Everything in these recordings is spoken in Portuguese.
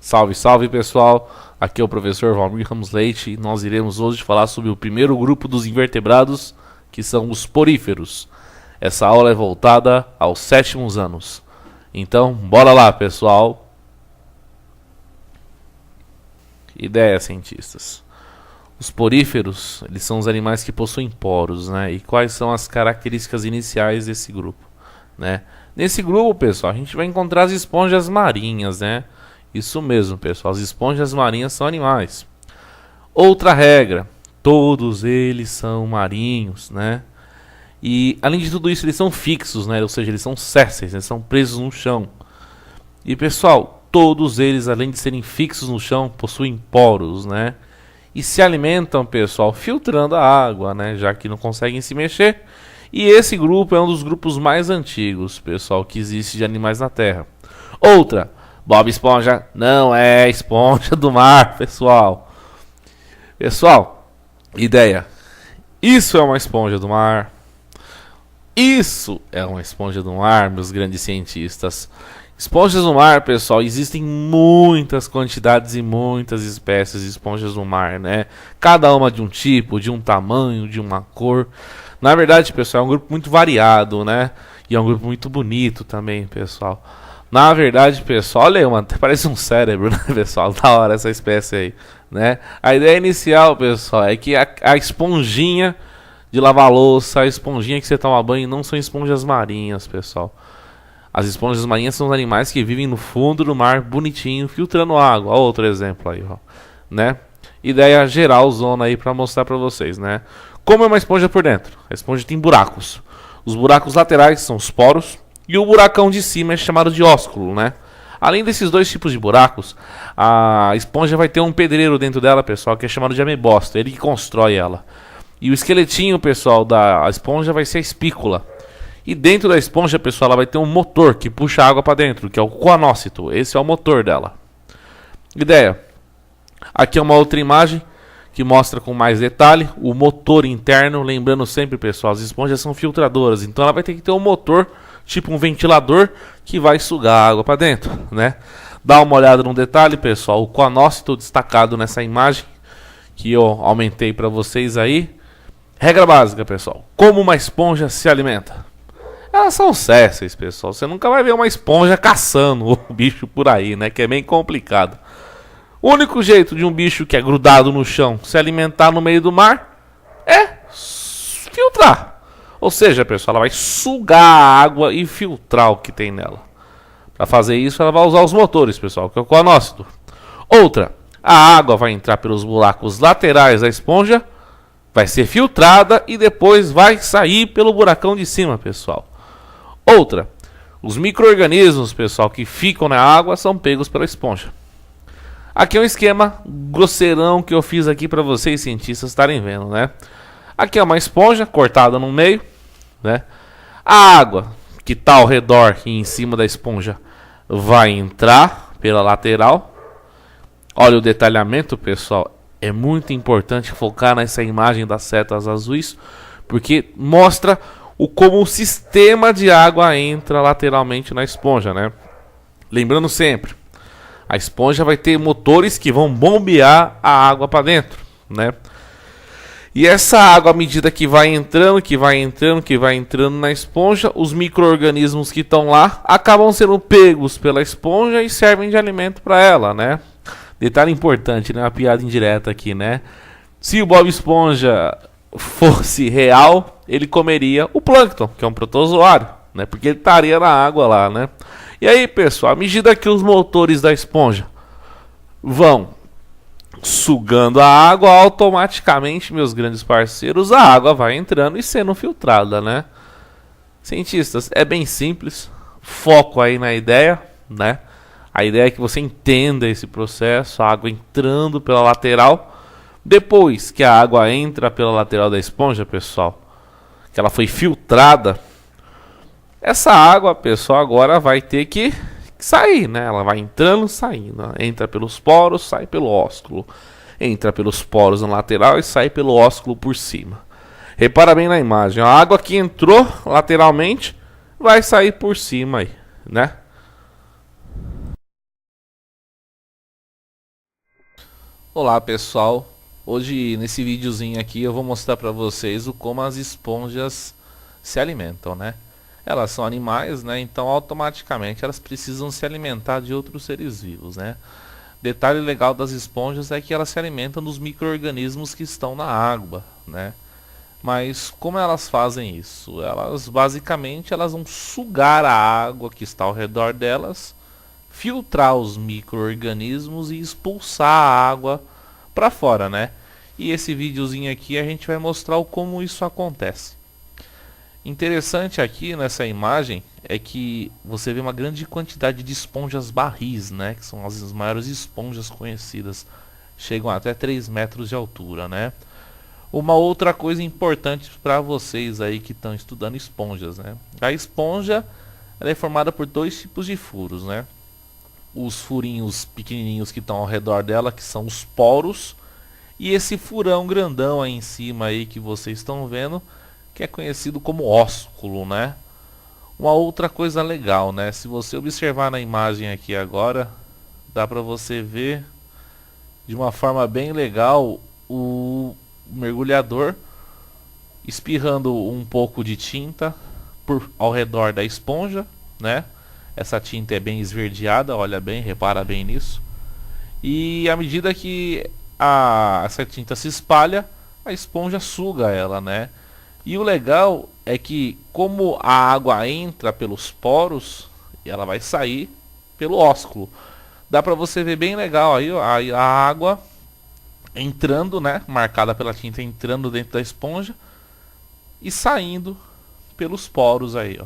Salve, salve pessoal, aqui é o professor Valmir Ramos Leite e nós iremos hoje falar sobre o primeiro grupo dos invertebrados, que são os poríferos. Essa aula é voltada aos 7º anos. Então, bora lá pessoal. Ideia, cientistas. Os poríferos, eles são os animais que possuem poros, né? E quais são as características iniciais desse grupo, né? Nesse grupo, pessoal, a gente vai encontrar as esponjas marinhas, né? Isso mesmo, pessoal, as esponjas marinhas são animais. Outra regra, todos eles são marinhos, né? E além de tudo isso, eles são fixos, né? Ou seja, eles são sésseis, eles são presos no chão. E pessoal, todos eles, além de serem fixos no chão, possuem poros, né? E se alimentam, pessoal, filtrando a água, né? Já que não conseguem se mexer. E esse grupo é um dos grupos mais antigos, pessoal, que existe de animais na Terra. Outra, Bob Esponja não é esponja do mar, pessoal. Pessoal, ideia. Isso é uma esponja do mar. Isso é uma esponja do mar, meus grandes cientistas. Esponjas do mar, pessoal, existem muitas quantidades e muitas espécies de esponjas do mar, né? Cada uma de um tipo, de um tamanho, de uma cor. Na verdade, pessoal, é um grupo muito variado, né? E é um grupo muito bonito também, pessoal. Na verdade, pessoal, olha aí, mano, parece um cérebro, né, pessoal? Da hora essa espécie aí, né? A ideia inicial, pessoal, é que a esponjinha de lavar louça, a esponjinha que você toma banho, não são esponjas marinhas, pessoal. As esponjas marinhas são os animais que vivem no fundo do mar, bonitinho, filtrando água. Ó, outro exemplo aí, ó, né? Ideia geral zona aí pra mostrar pra vocês, né? Como é uma esponja por dentro? A esponja tem buracos. Os buracos laterais são os poros. E o buracão de cima é chamado de ósculo, né? Além desses dois tipos de buracos, a esponja vai ter um pedreiro dentro dela, pessoal, que é chamado de amebosta. Ele que constrói ela. E o esqueletinho, pessoal, da esponja vai ser a espícula. E dentro da esponja, pessoal, ela vai ter um motor que puxa água para dentro, que é o coanócito. Esse é o motor dela. Ideia. Aqui é uma outra imagem que mostra com mais detalhe o motor interno. Lembrando sempre, pessoal, as esponjas são filtradoras. Então ela vai ter que ter um motor, tipo um ventilador, que vai sugar água para dentro, né? Dá uma olhada no detalhe, pessoal. O coanócito destacado nessa imagem que eu aumentei para vocês aí. Regra básica, pessoal. Como uma esponja se alimenta? Elas são sésseis, pessoal. Você nunca vai ver uma esponja caçando o bicho por aí, né? Que é bem complicado. O único jeito de um bicho que é grudado no chão se alimentar no meio do mar é filtrar. Ou seja, pessoal, ela vai sugar a água e filtrar o que tem nela. Para fazer isso, ela vai usar os motores, pessoal, que é o coanócito. Outra, a água vai entrar pelos buracos laterais da esponja, vai ser filtrada e depois vai sair pelo buracão de cima, pessoal. Outra, os micro-organismos, pessoal, que ficam na água são pegos pela esponja. Aqui é um esquema grosseirão que eu fiz aqui para vocês, cientistas, estarem vendo, né? Aqui é uma esponja cortada no meio, né? A água que está ao redor e em cima da esponja vai entrar pela lateral. Olha o detalhamento, pessoal. É muito importante focar nessa imagem das setas azuis, porque mostra como o sistema de água entra lateralmente na esponja, né? Lembrando sempre, a esponja vai ter motores que vão bombear a água para dentro, né? E essa água, à medida que vai entrando, na esponja, os micro-organismos que estão lá acabam sendo pegos pela esponja e servem de alimento para ela, né? Detalhe importante, né? Uma piada indireta aqui, né? Se o Bob Esponja fosse real, ele comeria o plâncton, que é um protozoário, né? Porque ele estaria na água lá, né? E aí, pessoal, à medida que os motores da esponja vão sugando a água, automaticamente, meus grandes parceiros, a água vai entrando e sendo filtrada, né? Cientistas, é bem simples. Foco aí na ideia, né? A ideia é que você entenda esse processo, a água entrando pela lateral. Depois que a água entra pela lateral da esponja, pessoal, que ela foi filtrada, essa água, pessoal, agora vai ter que sair, né? Ela vai entrando, saindo. Entra pelos poros, sai pelo ósculo. Entra pelos poros na lateral e sai pelo ósculo por cima. Repara bem na imagem. A água que entrou lateralmente vai sair por cima aí, né? Olá pessoal, hoje nesse videozinho aqui eu vou mostrar para vocês como as esponjas se alimentam, né? Elas são animais, né? Então automaticamente elas precisam se alimentar de outros seres vivos, né? Detalhe legal das esponjas é que elas se alimentam dos micro-organismos que estão na água, né? Mas como elas fazem isso? Elas basicamente elas vão sugar a água que está ao redor delas, filtrar os micro-organismos e expulsar a água para fora, né? E esse videozinho aqui a gente vai mostrar como isso acontece. Interessante aqui nessa imagem é que você vê uma grande quantidade de esponjas barris, né? Que são as maiores esponjas conhecidas. Chegam até 3 metros de altura, né? Uma outra coisa importante para vocês aí que estão estudando esponjas, né? A esponja ela é formada por dois tipos de furos, né? Os furinhos pequenininhos que estão ao redor dela, que são os poros, e esse furão grandão aí em cima aí que vocês estão vendo, que é conhecido como ósculo, né? Uma outra coisa legal, né? Se você observar na imagem aqui agora, dá para você ver de uma forma bem legal o mergulhador espirrando um pouco de tinta ao redor da esponja, né? Essa tinta é bem esverdeada, olha bem, repara bem nisso. E à medida que essa tinta se espalha, a esponja suga ela, né? E o legal é que como a água entra pelos poros, ela vai sair pelo ósculo. Dá pra você ver bem legal aí ó, a água entrando, né? Marcada pela tinta entrando dentro da esponja e saindo pelos poros aí, ó.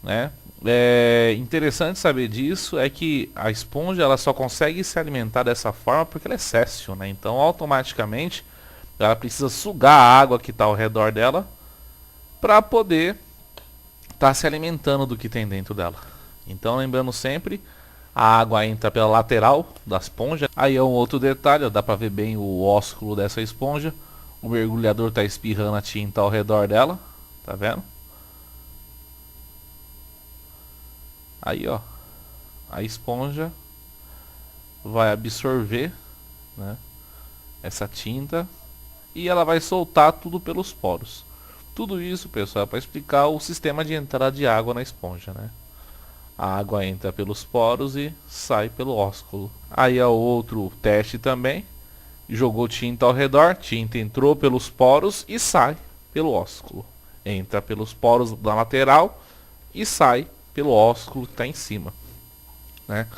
Né? É interessante saber disso é que a esponja ela só consegue se alimentar dessa forma porque ela é séssil, né? Então automaticamente ela precisa sugar a água que está ao redor dela para poder estar se alimentando do que tem dentro dela. Então lembrando sempre, a água entra pela lateral da esponja. Aí é um outro detalhe, ó, dá para ver bem o ósculo dessa esponja. O mergulhador está espirrando a tinta ao redor dela, tá vendo? Aí ó, a esponja vai absorver, né, essa tinta e ela vai soltar tudo pelos poros. Tudo isso, pessoal, é para explicar o sistema de entrada de água na esponja, né? A água entra pelos poros e sai pelo ósculo. Aí é o outro teste também. Jogou tinta ao redor, tinta entrou pelos poros e sai pelo ósculo. Entra pelos poros da lateral e sai pelo ósculo que está em cima, né?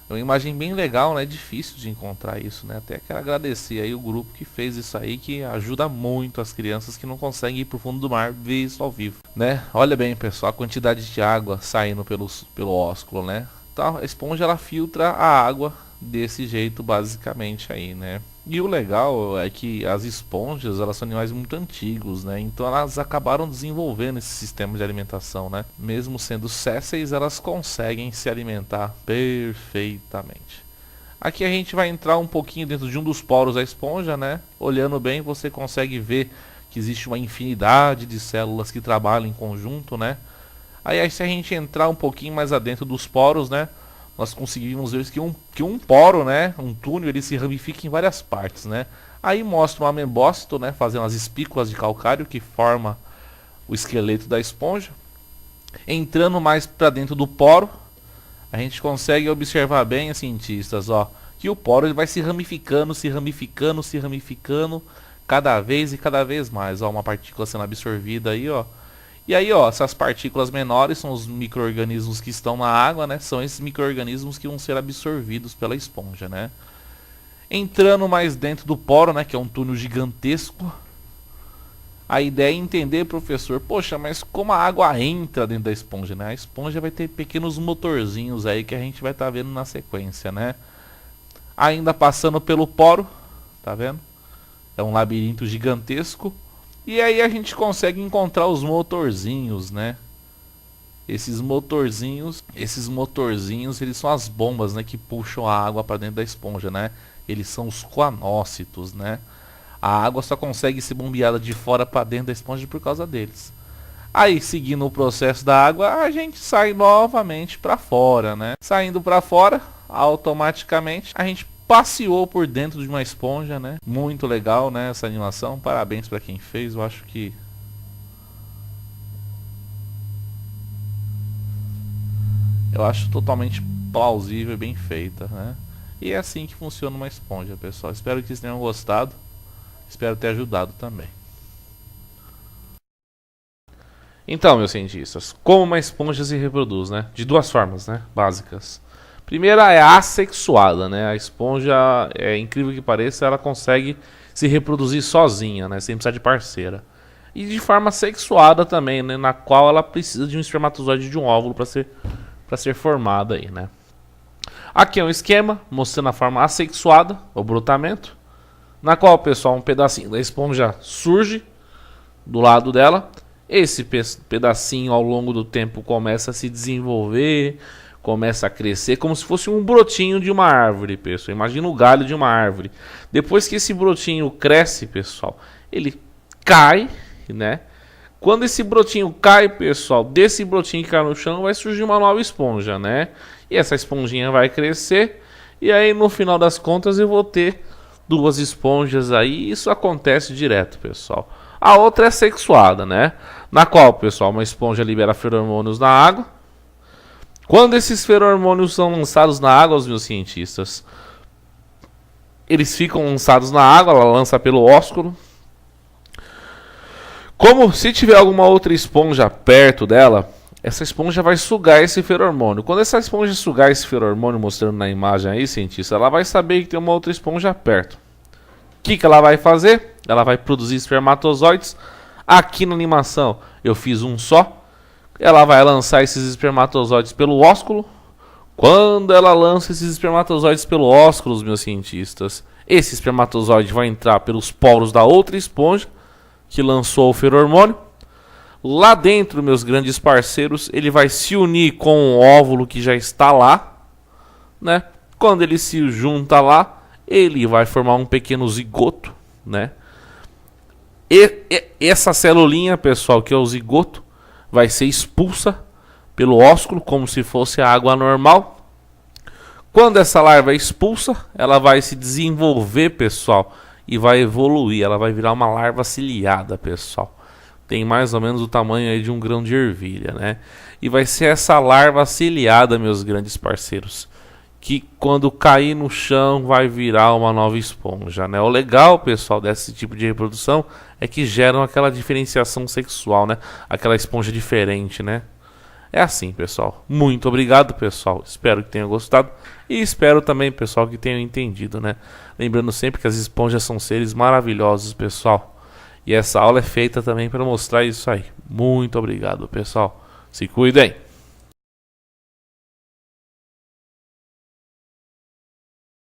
É uma imagem bem legal, né? É difícil de encontrar isso, né? Até quero agradecer aí o grupo que fez isso aí, que ajuda muito as crianças que não conseguem ir pro fundo do mar ver isso ao vivo, né? Olha bem, pessoal, a quantidade de água saindo pelo ósculo, né? Então, a esponja ela filtra a água desse jeito basicamente aí, né? E o legal é que as esponjas, elas são animais muito antigos, né? Então elas acabaram desenvolvendo esse sistema de alimentação, né? Mesmo sendo sésseis, elas conseguem se alimentar perfeitamente. Aqui a gente vai entrar um pouquinho dentro de um dos poros da esponja, né? Olhando bem, você consegue ver que existe uma infinidade de células que trabalham em conjunto, né? Aí se a gente entrar um pouquinho mais adentro dos poros, né? Nós conseguimos ver que um poro, né, um túnel, ele se ramifica em várias partes, né? Aí mostra um amebócito, né, fazendo as espículas de calcário que forma o esqueleto da esponja. Entrando mais para dentro do poro, a gente consegue observar bem, cientistas, ó, que o poro ele vai se ramificando, se ramificando, se ramificando cada vez e cada vez mais, ó, uma partícula sendo absorvida aí, ó. E aí, ó, essas partículas menores são os micro-organismos que estão na água, né? São esses micro-organismos que vão ser absorvidos pela esponja, né? Entrando mais dentro do poro, né? Que é um túnel gigantesco. A ideia é entender, professor, poxa, mas como a água entra dentro da esponja, né? A esponja vai ter pequenos motorzinhos aí que a gente vai estar vendo na sequência, né? Ainda passando pelo poro, tá vendo? É um labirinto gigantesco. E aí a gente consegue encontrar os motorzinhos, né? Esses motorzinhos, eles são as bombas, né, que puxam a água para dentro da esponja, né? Eles são os coanócitos, né? A água só consegue ser bombeada de fora para dentro da esponja por causa deles. Aí, seguindo o processo da água, a gente sai novamente para fora, né? Saindo para fora, automaticamente a gente passeou por dentro de uma esponja, né? Muito legal, né, essa animação. Parabéns para quem fez. Eu acho que totalmente plausível e bem feita, né? E é assim que funciona uma esponja, pessoal. Espero que vocês tenham gostado. Espero ter ajudado também. Então, meus cientistas, como uma esponja se reproduz, né? De duas formas, né? Básicas. Primeira é assexuada, né? A esponja, é incrível que pareça, ela consegue se reproduzir sozinha, né? Sem precisar de parceira. E de forma sexuada também, né? Na qual ela precisa de um espermatozoide de um óvulo para ser formada aí, né? Aqui é um esquema mostrando a forma assexuada, o brotamento, na qual, pessoal, um pedacinho da esponja surge do lado dela. Esse pedacinho ao longo do tempo começa a se desenvolver, começa a crescer como se fosse um brotinho de uma árvore, pessoal. Imagina o galho de uma árvore. Depois que esse brotinho cresce, pessoal, ele cai, né? Quando esse brotinho cai, pessoal, desse brotinho que cai no chão vai surgir uma nova esponja, né? E essa esponjinha vai crescer e aí no final das contas eu vou ter duas esponjas aí. Isso acontece direto, pessoal. A outra é sexuada, né? Na qual, pessoal, uma esponja libera feromônios na água. Quando esses feromônios são lançados na água, os meus cientistas, eles ficam lançados na água, ela lança pelo ósculo. Como se tiver alguma outra esponja perto dela, essa esponja vai sugar esse feromônio. Quando essa esponja sugar esse feromônio, mostrando na imagem aí, cientista, ela vai saber que tem uma outra esponja perto. O que ela vai fazer? Ela vai produzir espermatozoides. Aqui na animação eu fiz um só. Ela vai lançar esses espermatozoides pelo ósculo. Quando ela lança esses espermatozoides pelo ósculo, meus cientistas, esse espermatozoide vai entrar pelos poros da outra esponja que lançou o feromônio. Lá dentro, meus grandes parceiros, ele vai se unir com o óvulo que já está lá, né? Quando ele se junta lá, ele vai formar um pequeno zigoto, né? E essa celulinha, pessoal, que é o zigoto, vai ser expulsa pelo ósculo como se fosse a água normal. Quando essa larva é expulsa, ela vai se desenvolver, pessoal, e vai evoluir. Ela vai virar uma larva ciliada, pessoal. Tem mais ou menos o tamanho aí de um grão de ervilha, né? E vai ser essa larva ciliada, meus grandes parceiros, que quando cair no chão vai virar uma nova esponja, né? O legal, pessoal, desse tipo de reprodução é que geram aquela diferenciação sexual, né? Aquela esponja diferente, né? É assim, pessoal. Muito obrigado, pessoal. Espero que tenham gostado e espero também, pessoal, que tenham entendido, né? Lembrando sempre que as esponjas são seres maravilhosos, pessoal. E essa aula é feita também para mostrar isso aí. Muito obrigado, pessoal. Se cuidem.